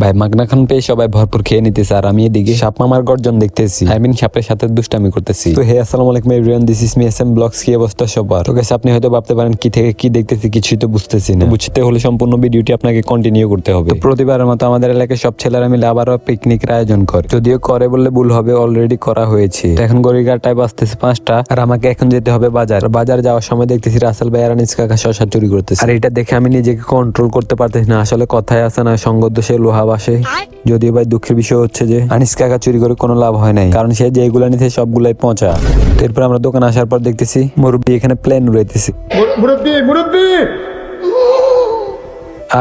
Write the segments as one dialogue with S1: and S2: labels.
S1: ভাই মাগনা খান পেয়ে সবাই ভরপুর খেয়ে নিতেছে, আর আমি এদিকে সাপ মামার গর্জন দেখতেছি। আই মিন সাপের সাথে দুষ্টামি করতেছি। তো হে আসসালামু আলাইকুম everyone, this is me SM blogs. কি অবস্থা সবার? তো গাইস আপনি হয়তো ভাবতে পারেন কি থেকে কি দেখতেছি কিছুই তো বুঝতেছি না। বুঝতে হলে সম্পূর্ণ ভিডিওটি আপনাকে কন্টিনিউ করতে হবে। তো প্রতিবারের মতো আমাদের এলাকায় সব ছেলেরা মিলে আবারও পিকনিকের আয়োজন করে, যদিও করে বললে ভুল হবে, অলরেডি করা হয়েছে। তো এখন গড়িঘাট টাইপ আসতেছে 5টা, আর আমাকে এখন যেতে হবে বাজার। বাজার যাওয়ার সময় দেখতেছি রাসেল ভাই আর আনিস কাকা শশা চুরি করতেছে, আর এটা দেখে আমি নিজেকে কন্ট্রোল করতে পারতেছি না। আসলে কথায় আছে না, সঙ্গ দোষে লোহা বাসে। যদিও ভাই দুঃখের বিষয় হচ্ছে যে আনিস কাকা চুরি করে কোনো লাভ হয় নাই, কারণ সে যেগুলো নিতে সবগুলাই পচা। এরপর আমরা দোকানে আসার পর দেখতেছি মুরব্বী এখানে প্লেন উড়াইতেছে। মুরব্বী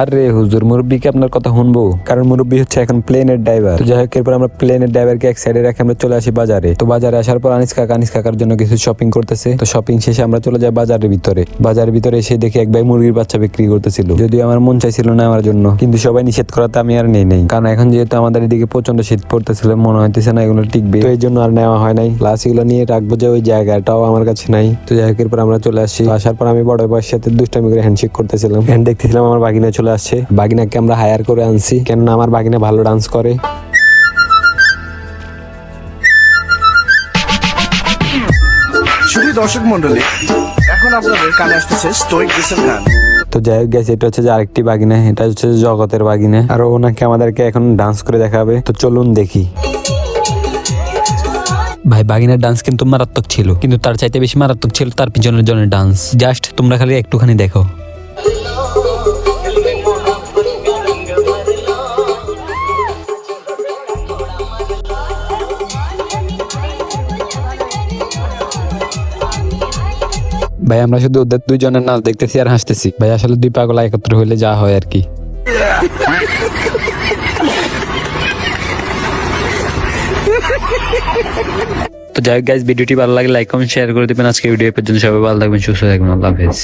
S1: আরে হুজুর, মুরব্বীকে আপনার কথা শুনবো? কারণ মুরব্বী হচ্ছে এখন প্লেনের ড্রাইভার। তো যাই হোক, এরপর আমরা প্লেনের ড্রাইভারকে এক সাইডে রেখে আমরা চলে আসি বাজারে। তো বাজারে আসার পর আনিস কাকার জন্য কিছু শপিং করতেছে। তো শপিং শেষে আমরা চলে যাই বাজারের ভিতরে। বাজারের ভিতরে এসে দেখি এক ভাই মুরগির বাচ্চা বিক্রি করতেছিল। যদিও আমার মন চাইছিল না আমার জন্য, কিন্তু সবাই নিষেধ করাতে আমি আর নেই। কারণ এখন যেহেতু আমাদের এদিকে প্রচন্ড শীত পড়তেছিল, মনে হইতেছে না এগুলো টিকবে, তো এই জন্য আর নেওয়া হয় নাই। প্লাস এগুলো নিয়ে রাখবো যে ওই জায়গাটাও আমার কাছে নাই। তো যাই হোক, এরপর আমরা চলে আসি। আসার পর আমি বড় ভাইয়ের সাথে দুষ্টামি করে হ্যান্ডশেক করতেছিলাম। হ্যান্ড দেখতেছিলাম আমার বাগিনা চলে আসছে। বাগিনাকে আমরা হায়ার করে আনছি, কেননা আমার বাগিনা ভালো ডান্স করে।
S2: শুধু দর্শক মন্ডলী, এখন আপনাদের কানে আসতেছে স্টোইক ডিসেল গান।
S1: তো যাই হোক গেছে, এটা হচ্ছে যে আরেকটি বাগিনা, এটা হচ্ছে জগতের বাগিনা, আর ওনাকে আমাদেরকে এখন ডান্স করে দেখাবে। তো চলুন দেখি। ভাই বাগিনার ডান্স কিন্তু মারাত্মক ছিল, কিন্তু তার চাইতে বেশি মারাত্মক ছিল তার পিছনের জনের ডান্স। জাস্ট তোমরা খালি একটুখানি দেখো। ভাই আমরা শুধু ওদের দুইজনের নাচ দেখতেছি আর হাসতেছি। ভাই আসলে দুই পাগলা একত্র হইলে যা হয় আর কি। তো যাই হোক গাইস, ভিডিওটি ভালো লাগে লাইক কমেন্ট শেয়ার করে দিবেন। আজকে ভিডিও পর্যন্ত সবাই ভালো থাকবেন, সুস্থ থাকবেন, আল্লাহ হাফেজ।